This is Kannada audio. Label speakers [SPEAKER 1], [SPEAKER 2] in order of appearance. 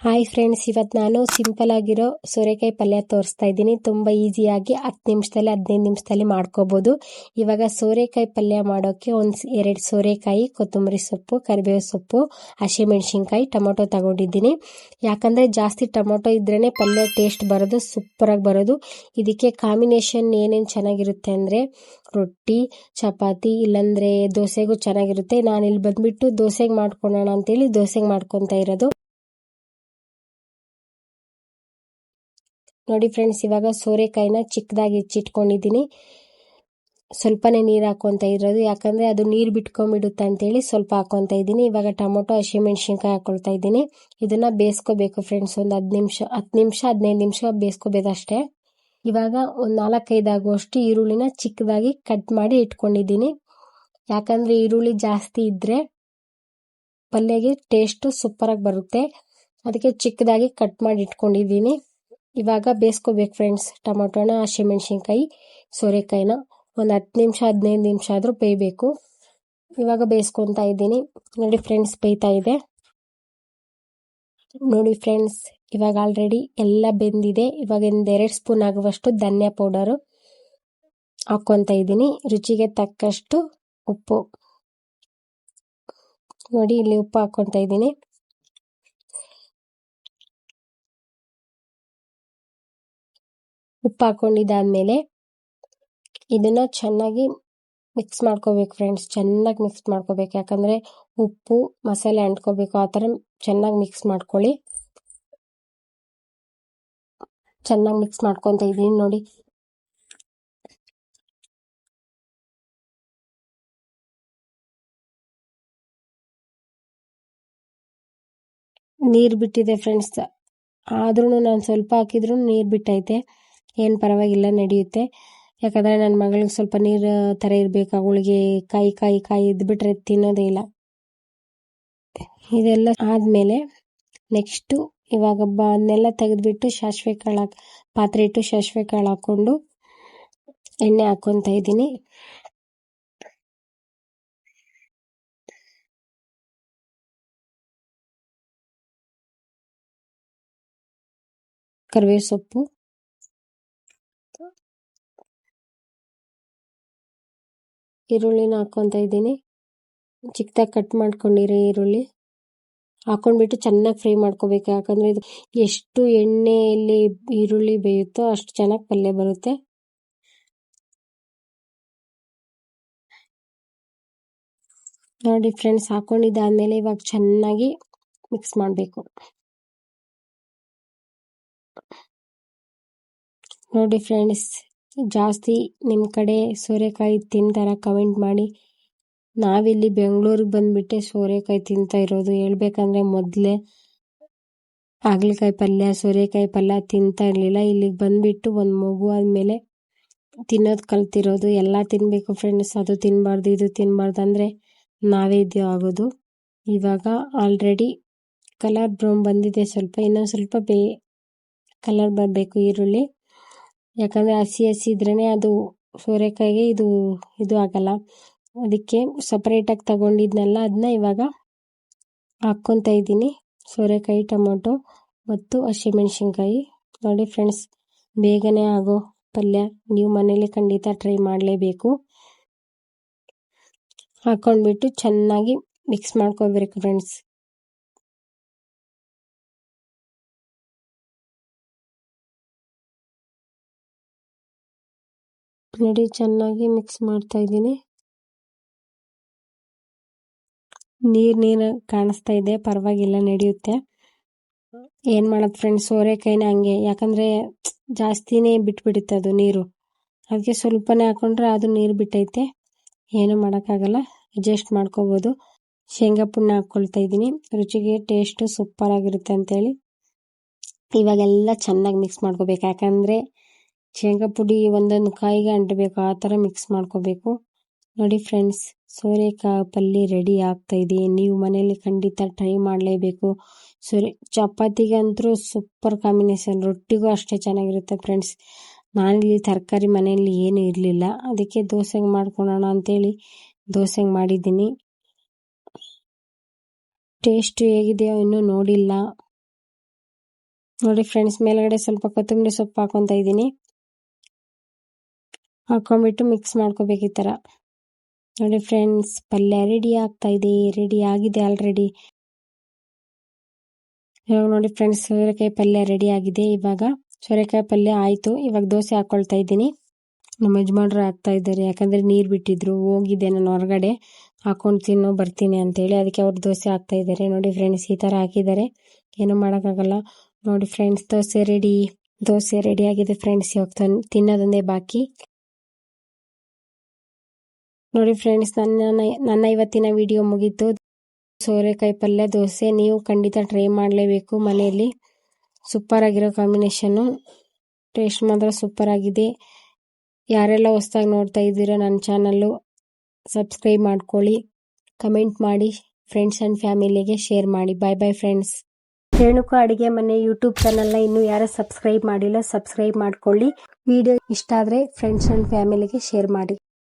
[SPEAKER 1] ಹಾಯ್ ಫ್ರೆಂಡ್ಸ್, ಇವತ್ತು ನಾನು ಸಿಂಪಲ್ ಆಗಿರೋ ಸೋರೆಕಾಯಿ ಪಲ್ಯ ತೋರಿಸ್ತಾ ಇದ್ದೀನಿ. ತುಂಬ ಈಸಿಯಾಗಿ 10 ನಿಮಿಷದಲ್ಲಿ 15 ನಿಮಿಷದಲ್ಲಿ ಮಾಡ್ಕೋಬೋದು. ಇವಾಗ ಸೋರೆಕಾಯಿ ಪಲ್ಯ ಮಾಡೋಕ್ಕೆ 2 ಸೋರೆಕಾಯಿ, ಕೊತ್ತಂಬರಿ ಸೊಪ್ಪು, ಕರಿಬೇವು ಸೊಪ್ಪು, ಹಸಿಮೆಣಸಿನ್ಕಾಯಿ, ಟೊಮೊಟೊ ತಗೊಂಡಿದ್ದೀನಿ. ಯಾಕಂದರೆ ಜಾಸ್ತಿ ಟೊಮೊಟೊ ಇದ್ರೇ ಪಲ್ಯ ಟೇಸ್ಟ್ ಬರೋದು, ಸೂಪರಾಗಿ ಬರೋದು. ಇದಕ್ಕೆ ಕಾಂಬಿನೇಷನ್ ಏನೇನು ಚೆನ್ನಾಗಿರುತ್ತೆ ಅಂದರೆ ರೊಟ್ಟಿ, ಚಪಾತಿ, ಇಲ್ಲಾಂದರೆ ದೋಸೆಗೂ ಚೆನ್ನಾಗಿರುತ್ತೆ. ನಾನು ಇಲ್ಲಿ ಬಂದುಬಿಟ್ಟು ದೋಸೆಗೆ ಮಾಡ್ಕೊಳ್ಳೋಣ ಅಂತೇಳಿ ದೋಸೆಗೆ ಮಾಡ್ಕೊತಾ ಇರೋದು. ನೋಡಿ ಫ್ರೆಂಡ್ಸ್, ಇವಾಗ ಸೋರೆಕಾಯಿನ ಚಿಕ್ಕದಾಗಿ ಹೆಚ್ಚಿಟ್ಕೊಂಡಿದ್ದೀನಿ. ಸ್ವಲ್ಪನೇ ನೀರು ಹಾಕ್ಕೊತಾ ಇರೋದು, ಯಾಕಂದರೆ ಅದು ನೀರು ಬಿಟ್ಕೊಂಡ್ಬಿಡುತ್ತೆ ಅಂತೇಳಿ ಸ್ವಲ್ಪ ಹಾಕ್ಕೊತಾ ಇದ್ದೀನಿ. ಇವಾಗ ಟೊಮೊಟೊ, ಹಸಿಮೆಣಸಿನ್ಕಾಯಿ ಹಾಕ್ಕೊಳ್ತಾ ಇದ್ದೀನಿ. ಇದನ್ನು ಬೇಯಿಸ್ಕೋಬೇಕು ಫ್ರೆಂಡ್ಸ್, ಒಂದು 10 ನಿಮಿಷ 15 ನಿಮಿಷ ಬೇಯಿಸ್ಕೋಬೇಕು ಅಷ್ಟೇ. ಇವಾಗ ಒಂದು 4-5 ಆಗುವಷ್ಟು ಈರುಳ್ಳಿನ ಚಿಕ್ಕದಾಗಿ ಕಟ್ ಮಾಡಿ ಇಟ್ಕೊಂಡಿದ್ದೀನಿ. ಯಾಕಂದರೆ ಈರುಳ್ಳಿ ಜಾಸ್ತಿ ಇದ್ದರೆ ಪಲ್ಯಗೆ ಟೇಸ್ಟು ಸೂಪರಾಗಿ ಬರುತ್ತೆ, ಅದಕ್ಕೆ ಚಿಕ್ಕದಾಗಿ ಕಟ್ ಮಾಡಿ ಇಟ್ಕೊಂಡಿದ್ದೀನಿ. ಇವಾಗ ಬೇಯಿಸ್ಕೋಬೇಕು ಫ್ರೆಂಡ್ಸ್, ಟೊಮೊಟೊನ, ಹಸಿಮೆಣಸಿನ್ಕಾಯಿ, ಸೋರೆಕಾಯಿನ ಒಂದು 10 ನಿಮಿಷ 15 ನಿಮಿಷ ಆದರೂ ಬೇಯಬೇಕು. ಇವಾಗ ಬೇಯಿಸ್ಕೊತಾ ಇದ್ದೀನಿ. ನೋಡಿ ಫ್ರೆಂಡ್ಸ್, ಬೇಯ್ತಾ ಇದೆ. ನೋಡಿ ಫ್ರೆಂಡ್ಸ್, ಇವಾಗ ಆಲ್ರೆಡಿ ಎಲ್ಲ ಬೆಂದಿದೆ. ಇವಾಗ 2 ಸ್ಪೂನ್ ಆಗುವಷ್ಟು ಧನಿಯಾ ಪೌಡರು ಹಾಕ್ಕೊತಾ ಇದ್ದೀನಿ. ರುಚಿಗೆ ತಕ್ಕಷ್ಟು ಉಪ್ಪು. ನೋಡಿ, ಇಲ್ಲಿ ಉಪ್ಪು ಹಾಕ್ಕೊತಾ ಇದ್ದೀನಿ. ಉಪ್ಪು ಹಾಕ್ಕೊಂಡಿದ್ದಾದ್ಮೇಲೆ ಇದನ್ನ ಚೆನ್ನಾಗಿ ಮಿಕ್ಸ್ ಮಾಡ್ಕೋಬೇಕು ಫ್ರೆಂಡ್ಸ್, ಚೆನ್ನಾಗಿ ಮಿಕ್ಸ್ ಮಾಡ್ಕೋಬೇಕು. ಯಾಕಂದರೆ ಉಪ್ಪು ಮಸಾಲೆ ಅಂಟ್ಕೋಬೇಕು, ಆ ಥರ ಚೆನ್ನಾಗಿ ಮಿಕ್ಸ್ ಮಾಡ್ಕೊಳ್ಳಿ. ಚೆನ್ನಾಗಿ ಮಿಕ್ಸ್ ಮಾಡ್ಕೊತಾ ಇದ್ದೀನಿ. ನೋಡಿ, ನೀರು ಬಿಟ್ಟಿದೆ ಫ್ರೆಂಡ್ಸ್, ಆದ್ರೂ ನಾನು ಸ್ವಲ್ಪ ಹಾಕಿದ್ರು ನೀರು ಬಿಟ್ಟೈತೆ. ಏನು ಪರವಾಗಿಲ್ಲ, ನಡೆಯುತ್ತೆ. ಯಾಕಂದರೆ ನನ್ನ ಮಗಳಿಗೆ ಸ್ವಲ್ಪ ನೀರು ಥರ ಇರಬೇಕು. ಅವಳಿಗೆ ಕಾಯಿ ಇದ್ಬಿಟ್ರೆ ತಿನ್ನೋದೇ ಇಲ್ಲ. ಇದೆಲ್ಲ ಆದಮೇಲೆ ನೆಕ್ಸ್ಟು ಇವಾಗ ಅದನ್ನೆಲ್ಲ ತೆಗೆದುಬಿಟ್ಟು ಸಾಸಿವೆ ಕಾಳು ಪಾತ್ರೆ ಇಟ್ಟು ಸಾಸಿವೆ ಕಾಳು ಹಾಕ್ಕೊಂಡು ಎಣ್ಣೆ ಹಾಕ್ಕೊತಾ ಇದ್ದೀನಿ. ಕರಿಬೇವು ಸೊಪ್ಪು, ಈರುಳ್ಳಿನ ಹಾಕ್ಕೊತಾ ಇದ್ದೀನಿ. ಚಿಕ್ಕದಾಗಿ ಕಟ್ ಮಾಡ್ಕೊಂಡಿರಿ ಈರುಳ್ಳಿ ಹಾಕ್ಕೊಂಡ್ಬಿಟ್ಟು ಚೆನ್ನಾಗಿ ಫ್ರೈ ಮಾಡ್ಕೋಬೇಕು. ಯಾಕಂದರೆ ಇದು ಎಷ್ಟು ಎಣ್ಣೆಯಲ್ಲಿ ಈರುಳ್ಳಿ ಬೇಯುತ್ತೋ ಅಷ್ಟು ಚೆನ್ನಾಗಿ ಪಲ್ಯ ಬರುತ್ತೆ. ನೋಡಿ ಫ್ರೆಂಡ್ಸ್, ಹಾಕ್ಕೊಂಡಿದ್ದಾದ್ಮೇಲೆ ಇವಾಗ ಚೆನ್ನಾಗಿ ಮಿಕ್ಸ್ ಮಾಡಬೇಕು. ನೋಡಿ ಫ್ರೆಂಡ್ಸ್, ಜಾಸ್ತಿ ನಿಮ್ಮ ಕಡೆ ಸೋರೆಕಾಯಿ ತಿಂತಾರ ಕಮೆಂಟ್ ಮಾಡಿ. ನಾವಿಲ್ಲಿ ಬೆಂಗಳೂರಿಗೆ ಬಂದುಬಿಟ್ಟೆ ಸೋರೆಕಾಯಿ ತಿಂತಾ ಇರೋದು. ಹೇಳ್ಬೇಕಂದ್ರೆ ಮೊದಲೇ ಹಾಗಲಕಾಯಿ ಪಲ್ಯ, ಸೋರೆಕಾಯಿ ಪಲ್ಯ ತಿಂತಾ ಇರಲಿಲ್ಲ. ಇಲ್ಲಿಗೆ ಬಂದುಬಿಟ್ಟು ಒಂದು ಮಗು ಆದಮೇಲೆ ತಿನ್ನೋದು ಕಲ್ತಿರೋದು. ಎಲ್ಲ ತಿನ್ನಬೇಕು ಫ್ರೆಂಡ್ಸ್, ಅದು ತಿನ್ನಬಾರ್ದು ಇದು ತಿನ್ನಬಾರ್ದು ಅಂದರೆ ನಾವೇ ಇದು ಆಗೋದು. ಇವಾಗ ಆಲ್ರೆಡಿ ಕಲರ್ ಬ್ರೌನ್ ಬಂದಿದೆ. ಇನ್ನೊಂದು ಸ್ವಲ್ಪ ಕಲರ್ ಬರಬೇಕು ಈರುಳ್ಳಿ. ಯಾಕಂದರೆ ಹಸಿ ಇದ್ರೇ ಅದು ಸೋರೆಕಾಯಿಗೆ ಇದು ಆಗಲ್ಲ. ಅದಕ್ಕೆ ಸಪ್ರೇಟಾಗಿ ತಗೊಂಡಿದ್ನಲ್ಲ, ಅದನ್ನ ಇವಾಗ ಹಾಕ್ಕೊತಾ ಇದ್ದೀನಿ. ಸೋರೆಕಾಯಿ, ಟೊಮೊಟೊ ಮತ್ತು ಹಸಿಮೆಣಸಿನ್ಕಾಯಿ. ನೋಡಿ ಫ್ರೆಂಡ್ಸ್, ಬೇಗನೆ ಆಗೋ ಪಲ್ಯ, ನೀವು ಮನೇಲಿ ಖಂಡಿತ ಟ್ರೈ ಮಾಡಲೇಬೇಕು. ಹಾಕ್ಕೊಂಡ್ಬಿಟ್ಟು ಚೆನ್ನಾಗಿ ಮಿಕ್ಸ್ ಮಾಡ್ಕೋಬೇಕು ಫ್ರೆಂಡ್ಸ್. ನೋಡಿ, ಚೆನ್ನಾಗಿ ಮಿಕ್ಸ್ ಮಾಡ್ತಾ ಇದ್ದೀನಿ. ನೀರು ಕಾಣಿಸ್ತಾ ಇದೆ, ಪರವಾಗಿಲ್ಲ, ನಡೆಯುತ್ತೆ. ಏನು ಮಾಡೋದು ಫ್ರೆಂಡ್ಸ್, ಸೋರೆಕಾಯಿನ ಹಂಗೆ, ಯಾಕಂದರೆ ಜಾಸ್ತಿನೇ ಬಿಟ್ಬಿಡುತ್ತೆ ಅದು ನೀರು. ಅದಕ್ಕೆ ಸ್ವಲ್ಪನೇ ಹಾಕೊಂಡ್ರೆ ಅದು ನೀರು ಬಿಟ್ಟೈತೆ. ಏನೂ ಮಾಡೋಕ್ಕಾಗಲ್ಲ, ಅಡ್ಜಸ್ಟ್ ಮಾಡ್ಕೋಬೋದು. ಶೇಂಗಾ ಪುಣ್ಣ ಹಾಕ್ಕೊಳ್ತಾ ಇದ್ದೀನಿ, ರುಚಿಗೆ ಟೇಸ್ಟು ಸೂಪರಾಗಿರುತ್ತೆ ಅಂತೇಳಿ. ಇವಾಗೆಲ್ಲ ಚೆನ್ನಾಗಿ ಮಿಕ್ಸ್ ಮಾಡ್ಕೋಬೇಕು. ಯಾಕಂದರೆ ಶೇಂಗಾ ಪುಡಿ ಒಂದೊಂದು ಕಾಯಿಗೆ ಅಂಟಬೇಕು, ಆ ಥರ ಮಿಕ್ಸ್ ಮಾಡ್ಕೋಬೇಕು. ನೋಡಿ ಫ್ರೆಂಡ್ಸ್, ಸೋರೆಕಾಯಿ ಪಲ್ಯ ರೆಡಿ ಆಗ್ತಾ ಇದೆ. ನೀವು ಮನೇಲಿ ಖಂಡಿತ ಟ್ರೈ ಮಾಡಲೇಬೇಕು. ಚಪಾತಿಗಂತೂ ಸೂಪರ್ ಕಾಂಬಿನೇಷನ್, ರೊಟ್ಟಿಗೂ ಅಷ್ಟೇ ಚೆನ್ನಾಗಿರುತ್ತೆ ಫ್ರೆಂಡ್ಸ್. ನಾನಿಲ್ಲಿ ತರಕಾರಿ ಮನೆಯಲ್ಲಿ ಏನೂ ಇರಲಿಲ್ಲ, ಅದಕ್ಕೆ ದೋಸೆಗೆ ಮಾಡ್ಕೊಳ್ಳೋಣ ಅಂತೇಳಿ ದೋಸೆಗೆ ಮಾಡಿದ್ದೀನಿ. ಟೇಸ್ಟ್ ಹೇಗಿದೆಯೋ ಇನ್ನೂ ನೋಡಿಲ್ಲ. ನೋಡಿ ಫ್ರೆಂಡ್ಸ್, ಮೇಲ್ಗಡೆ ಸ್ವಲ್ಪ ಕೊತ್ತಂಬರಿ ಸೊಪ್ಪು ಹಾಕೊತಾ ಇದ್ದೀನಿ. ಹಾಕೊಂಡ್ಬಿಟ್ಟು ಮಿಕ್ಸ್ ಮಾಡ್ಕೋಬೇಕು ಈ ಥರ. ನೋಡಿ ಫ್ರೆಂಡ್ಸ್, ಪಲ್ಯ ರೆಡಿ ಆಗ್ತಾ ಇದೆ. ರೆಡಿ ಆಗಿದೆ ಆಲ್ರೆಡಿ. ಇವಾಗ ನೋಡಿ ಫ್ರೆಂಡ್ಸ್, ಸೋರೆಕಾಯಿ ಪಲ್ಯ ರೆಡಿ ಆಗಿದೆ. ಇವಾಗ ಸೋರೆಕಾಯಿ ಪಲ್ಯ ಆಯಿತು. ಇವಾಗ ದೋಸೆ ಹಾಕೊಳ್ತಾ ಇದ್ದೀನಿ. ನಮ್ಮ ಯಜಮಾನ್ರು ಹಾಕ್ತಾ ಇದ್ದಾರೆ, ಯಾಕಂದರೆ ನೀರು ಬಿಟ್ಟಿದ್ರು. ಹೋಗಿದ್ದೆ ನಾನು ಹೊರಗಡೆ, ಹಾಕೊಂಡು ತಿನ್ನೋ ಬರ್ತೀನಿ ಅಂತೇಳಿ. ಅದಕ್ಕೆ ಅವ್ರು ದೋಸೆ ಹಾಕ್ತಾ ಇದ್ದಾರೆ. ನೋಡಿ ಫ್ರೆಂಡ್ಸ್, ಈ ಥರ ಹಾಕಿದ್ದಾರೆ, ಏನೂ ಮಾಡೋಕ್ಕಾಗಲ್ಲ. ನೋಡಿ ಫ್ರೆಂಡ್ಸ್, ದೋಸೆ ರೆಡಿ ಆಗಿದೆ ಫ್ರೆಂಡ್ಸ್. ಇವಾಗ ತಿನ್ನೋದೊಂದೇ ಬಾಕಿ. ನೋಡಿ ಫ್ರೆಂಡ್ಸ್, ನನ್ನ ಇವತ್ತಿನ ವಿಡಿಯೋ ಮುಗೀತು. ಸೋರೆಕಾಯಿ ಪಲ್ಯ ದೋಸೆ ನೀವು ಖಂಡಿತ ಟ್ರೈ ಮಾಡಲೇಬೇಕು ಮನೆಯಲ್ಲಿ. ಸೂಪರ್ ಆಗಿರೋ ಕಾಂಬಿನೇಷನ್ನು. ಟೇಸ್ಟ್ ಮಾತ್ರ ಸೂಪರ್ ಆಗಿದೆ. ಯಾರೆಲ್ಲ ಹೊಸದಾಗಿ ನೋಡ್ತಾ ಇದ್ದೀರೋ ನನ್ನ ಚಾನಲ್ಲು ಸಬ್ಸ್ಕ್ರೈಬ್ ಮಾಡ್ಕೊಳ್ಳಿ, ಕಮೆಂಟ್ ಮಾಡಿ, ಫ್ರೆಂಡ್ಸ್ ಆ್ಯಂಡ್ ಫ್ಯಾಮಿಲಿಗೆ ಶೇರ್ ಮಾಡಿ. ಬಾಯ್ ಬಾಯ್ ಫ್ರೆಂಡ್ಸ್. ರೇಣುಕಾ ಅಡುಗೆ ಮನೆ ಯೂಟ್ಯೂಬ್ ಚಾನಲ್ನ ಇನ್ನೂ ಯಾರು ಸಬ್ಸ್ಕ್ರೈಬ್ ಮಾಡಿಲ್ಲ, ಸಬ್ಸ್ಕ್ರೈಬ್ ಮಾಡ್ಕೊಳ್ಳಿ. ವಿಡಿಯೋ ಇಷ್ಟ ಆದರೆ ಫ್ರೆಂಡ್ಸ್ ಆ್ಯಂಡ್ ಫ್ಯಾಮಿಲಿಗೆ ಶೇರ್ ಮಾಡಿ.